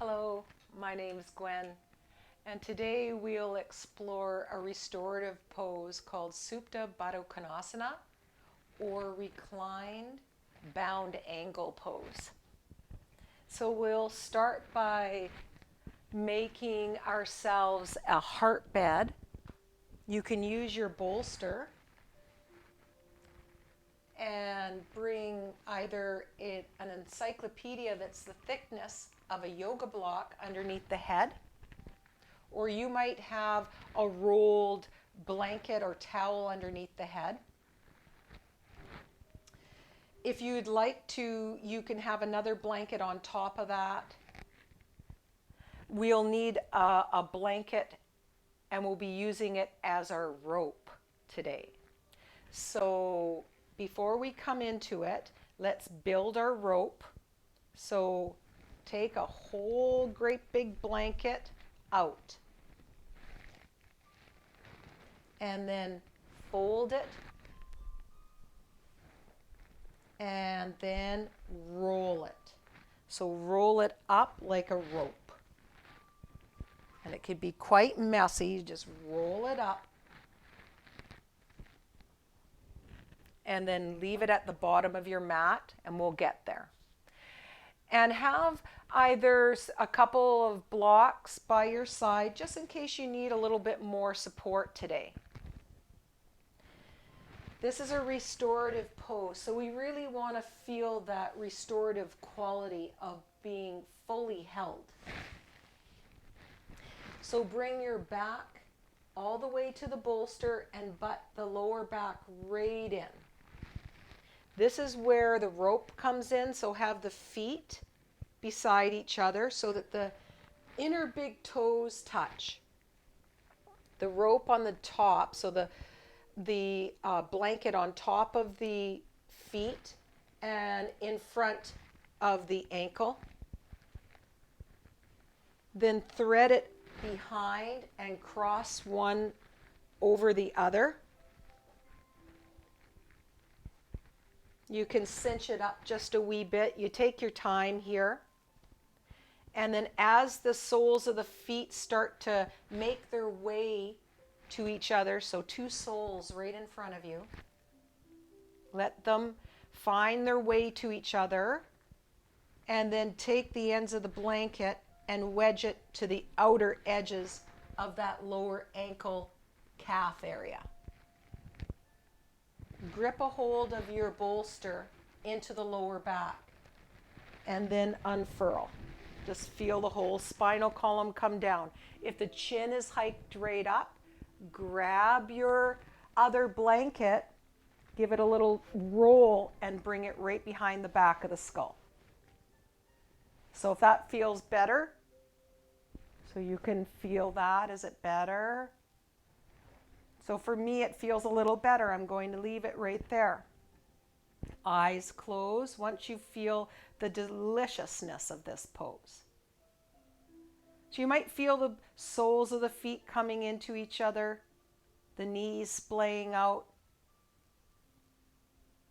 Hello, my name is Gwen, and today we'll explore a restorative pose called Supta Baddha Konasana, or Reclined Bound Angle Pose. So we'll start by making ourselves a heart bed. You can use your bolster and bring either an encyclopedia that's the thickness of a yoga block underneath the head, or you might have a rolled blanket or towel underneath the head. If you'd like to, you can have another blanket on top of that. We'll need a blanket, and we'll be using it as our rope today. So before we come into it, let's build our rope. So take a whole great big blanket out, and then fold it, and then roll it. So roll it up like a rope. And it could be quite messy. You just roll it up and then leave it at the bottom of your mat, and we'll get there. And have either a couple of blocks by your side just in case you need a little bit more support today. This is a restorative pose, so we really want to feel that restorative quality of being fully held. So bring your back all the way to the bolster and butt the lower back right in. This is where the rope comes in, so have the feet beside each other so that the inner big toes touch. The rope on the top, so the blanket on top of the feet and in front of the ankle. Then thread it behind and cross one over the other. You can cinch it up just a wee bit. You take your time here. And then as the soles of the feet start to make their way to each other, so two soles right in front of you, let them find their way to each other, and then take the ends of the blanket and wedge it to the outer edges of that lower ankle calf area. Grip a hold of your bolster into the lower back and then unfurl. Just feel the whole spinal column come down. If the chin is hiked right up, grab your other blanket, give it a little roll, and bring it right behind the back of the skull. So if that feels better, so you can feel that, is it better? So for me, it feels a little better. I'm going to leave it right there. Eyes closed once you feel the deliciousness of this pose. So you might feel the soles of the feet coming into each other, the knees splaying out.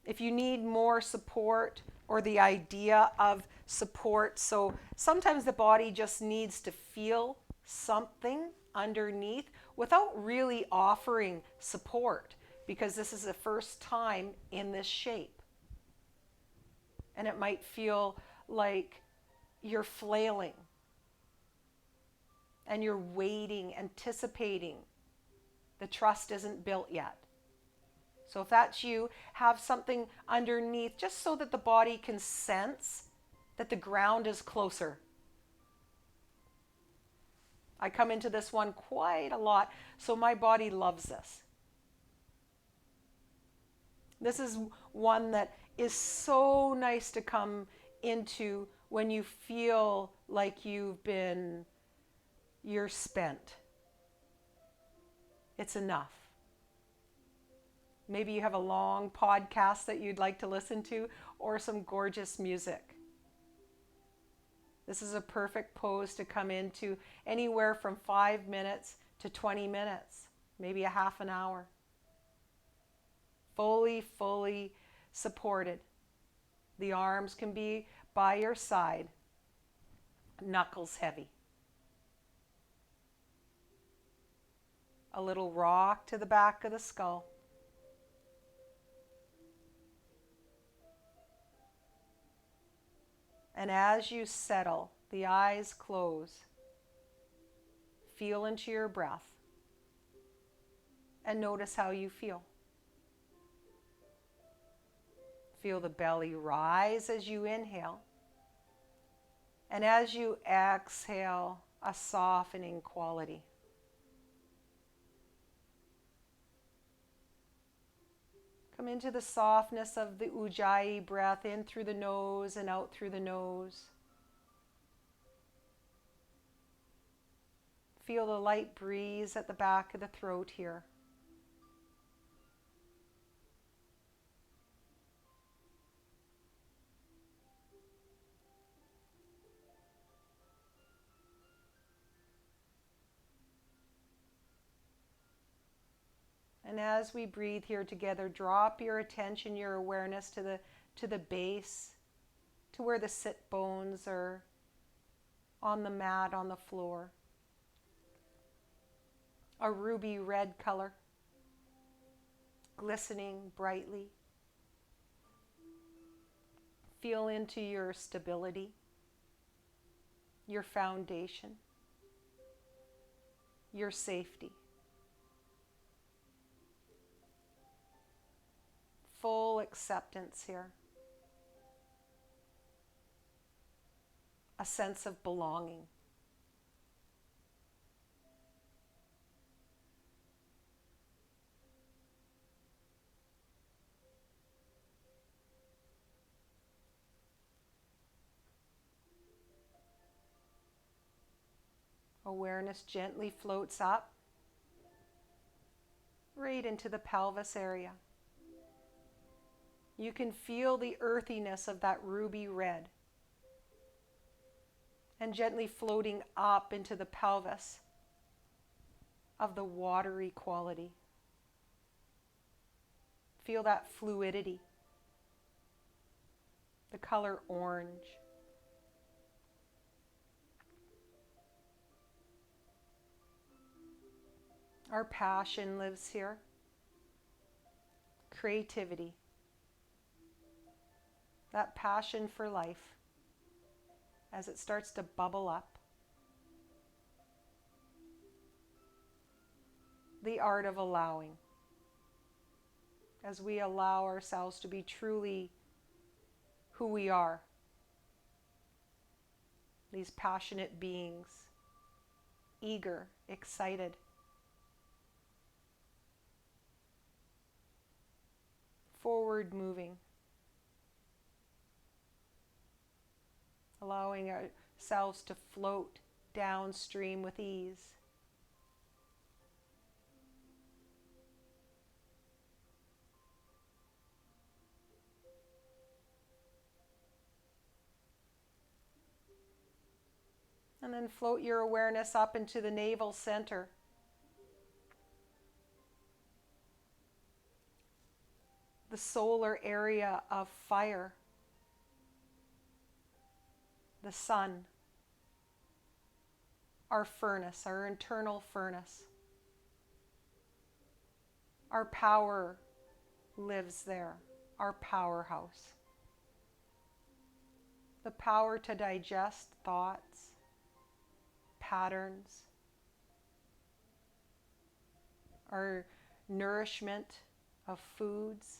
If you need more support or the idea of support, so sometimes the body just needs to feel something underneath without really offering support, because this is the first time in this shape. And it might feel like you're flailing and you're waiting, anticipating. The trust isn't built yet. So if that's you, have something underneath just so that the body can sense that the ground is closer. I come into this one quite a lot, so my body loves this. This is one that is so nice to come into when you feel like you're spent. It's enough. Maybe you have a long podcast that you'd like to listen to, or some gorgeous music. This is a perfect pose to come into anywhere from 5 minutes to 20 minutes, maybe a half an hour. Fully supported. The arms can be by your side. Knuckles heavy. A little rock to the back of the skull. And as you settle, the eyes close. Feel into your breath and notice how you feel. Feel the belly rise as you inhale. And as you exhale, a softening quality. Come into the softness of the Ujjayi breath in through the nose and out through the nose. Feel the light breeze at the back of the throat here. And as we breathe here together, drop your attention, your awareness to the base, to where the sit bones are on the mat, on the floor. A ruby red color, glistening brightly. Feel into your stability, your foundation, your safety. Full acceptance here. A sense of belonging. Awareness gently floats up, right into the pelvis area. You can feel the earthiness of that ruby red. And gently floating up into the pelvis of the watery quality. Feel that fluidity, the color orange. Our passion lives here. Creativity. That passion for life as it starts to bubble up. The art of allowing. As we allow ourselves to be truly who we are. These passionate beings, eager, excited. Forward moving. Allowing ourselves to float downstream with ease. And then float your awareness up into the navel center. The solar area of fire. The sun, our furnace, our internal furnace. Our power lives there, our powerhouse. The power to digest thoughts, patterns, our nourishment of foods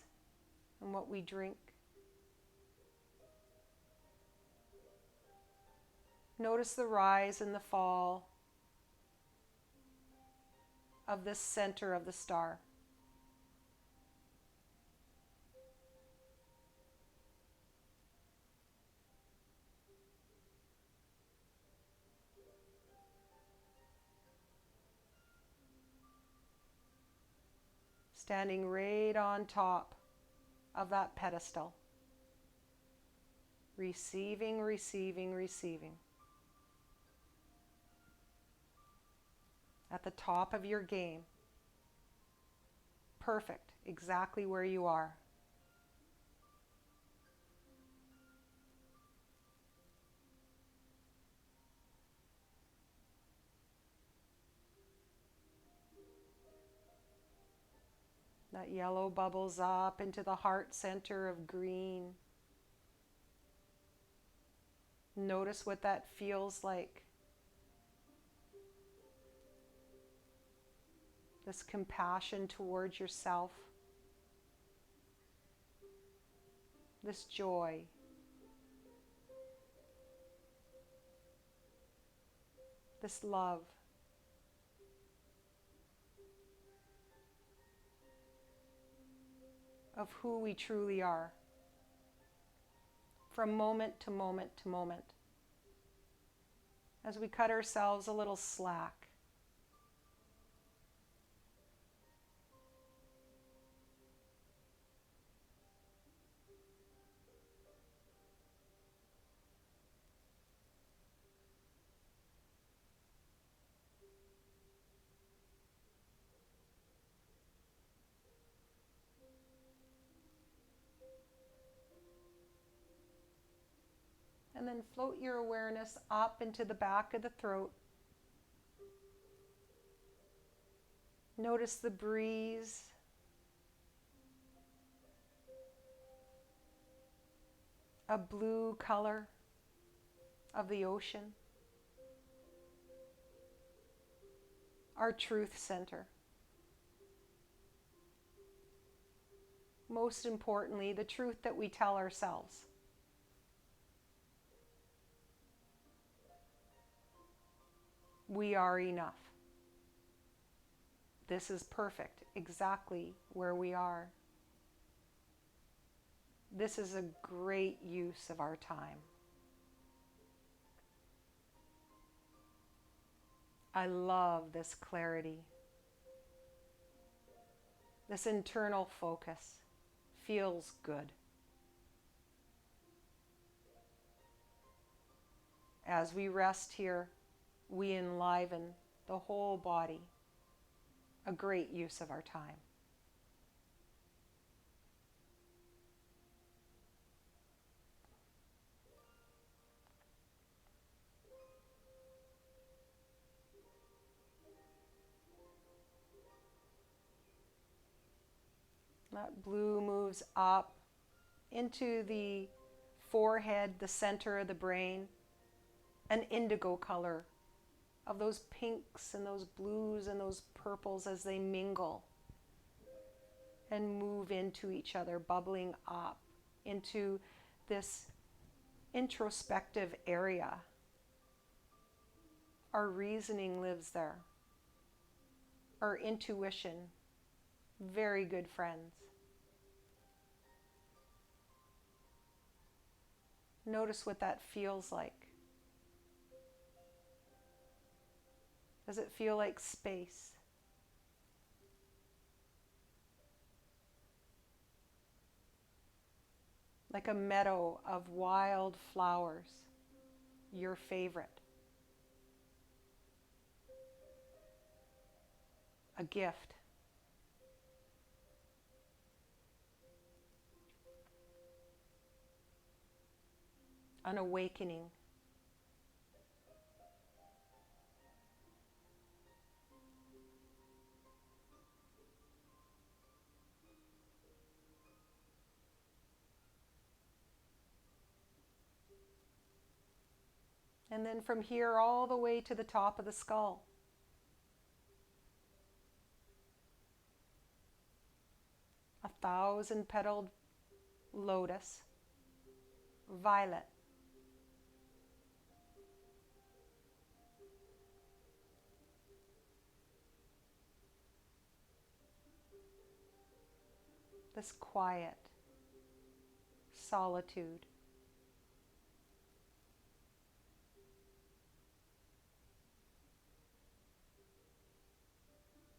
and what we drink. Notice the rise and the fall of this center of the star. Standing right on top of that pedestal. Receiving, receiving, receiving. At the top of your game. Perfect, exactly where you are. That yellow bubbles up into the heart center of green. Notice what that feels like. This compassion towards yourself. This joy. This love. Of who we truly are. From moment to moment to moment. As we cut ourselves a little slack. And then float your awareness up into the back of the throat. Notice the breeze. A blue color of the ocean. Our truth center. Most importantly, the truth that we tell ourselves. We are enough. This is perfect, exactly where we are. This is a great use of our time. I love this clarity. This internal focus feels good. As we rest here, we enliven the whole body. A great use of our time. That blue moves up into the forehead, the center of the brain, an indigo color of those pinks and those blues and those purples as they mingle and move into each other, bubbling up into this introspective area. Our reasoning lives there. Our intuition, very good friends. Notice what that feels like. Does it feel like space? Like a meadow of wild flowers, your favorite. A gift. An awakening. And then from here all the way to the top of the skull. A 1,000-petaled lotus, violet. This quiet, solitude.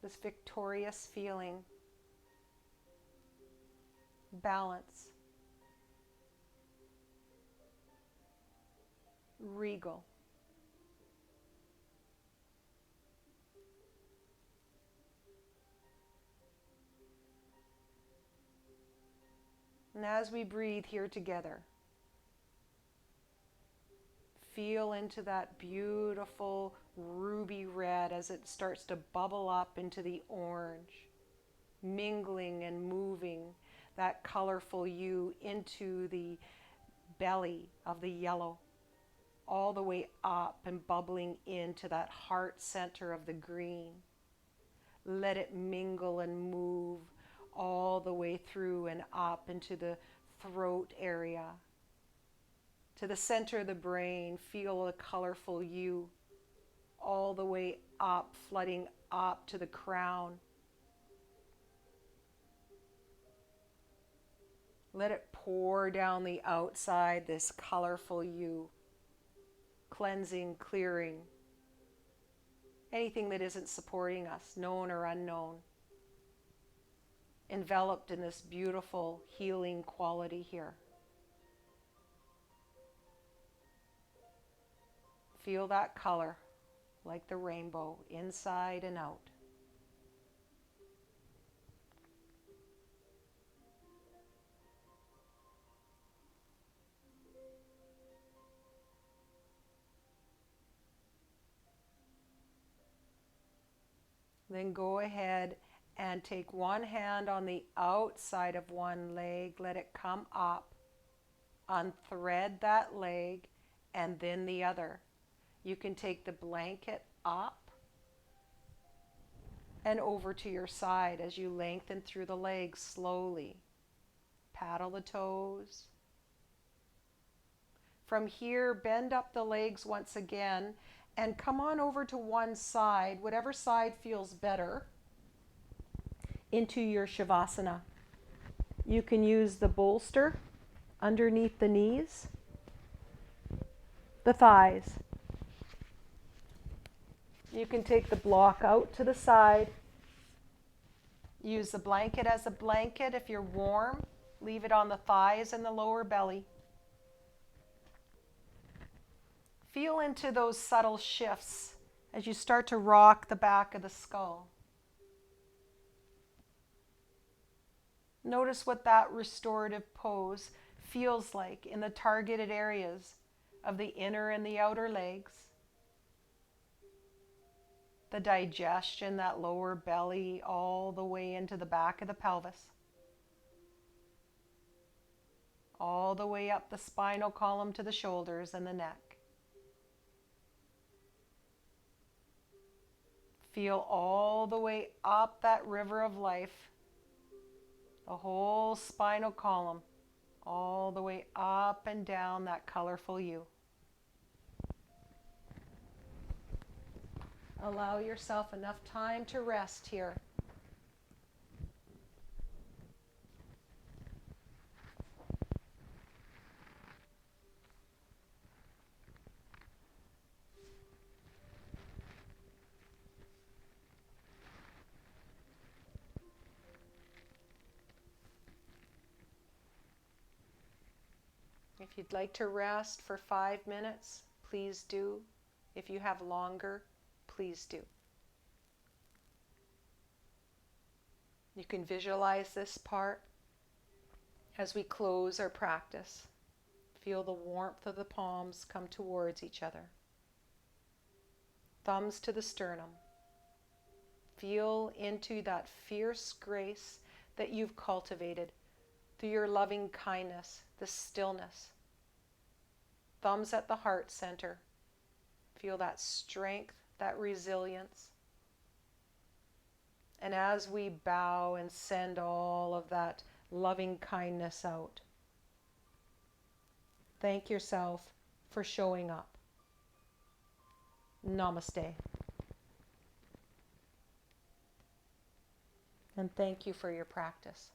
This victorious feeling, balance, regal. And as we breathe here together, feel into that beautiful ruby red as it starts to bubble up into the orange. mingling and moving that colorful you into the belly of the yellow, all the way up and bubbling into that heart center of the green. Let it mingle and move all the way through and up into the throat area, to the center of the brain. Feel the colorful you all the way up, flooding up to the crown. Let it pour down the outside, this colorful you, cleansing, clearing anything that isn't supporting us, known or unknown, enveloped in this beautiful healing quality here. Feel that color like the rainbow, inside and out. Then go ahead and take one hand on the outside of one leg, let it come up, unthread that leg, and then the other. You can take the blanket up and over to your side as you lengthen through the legs slowly. Paddle the toes. From here, bend up the legs once again and come on over to one side, whatever side feels better, into your Shavasana. You can use the bolster underneath the knees, the thighs. You can take the block out to the side. Use the blanket as a blanket if you're warm. Leave it on the thighs and the lower belly. Feel into those subtle shifts as you start to rock the back of the skull. Notice what that restorative pose feels like in the targeted areas of the inner and the outer legs. The digestion, that lower belly, all the way into the back of the pelvis. All the way up the spinal column to the shoulders and the neck. Feel all the way up that river of life, the whole spinal column, all the way up and down that colorful you. Allow yourself enough time to rest here. If you'd like to rest for 5 minutes, please do. If you have longer, please do. You can visualize this part as we close our practice. Feel the warmth of the palms come towards each other. Thumbs to the sternum. Feel into that fierce grace that you've cultivated through your loving kindness, the stillness. Thumbs at the heart center. Feel that strength, that resilience. And as we bow and send all of that loving kindness out, thank yourself for showing up. Namaste. And thank you for your practice.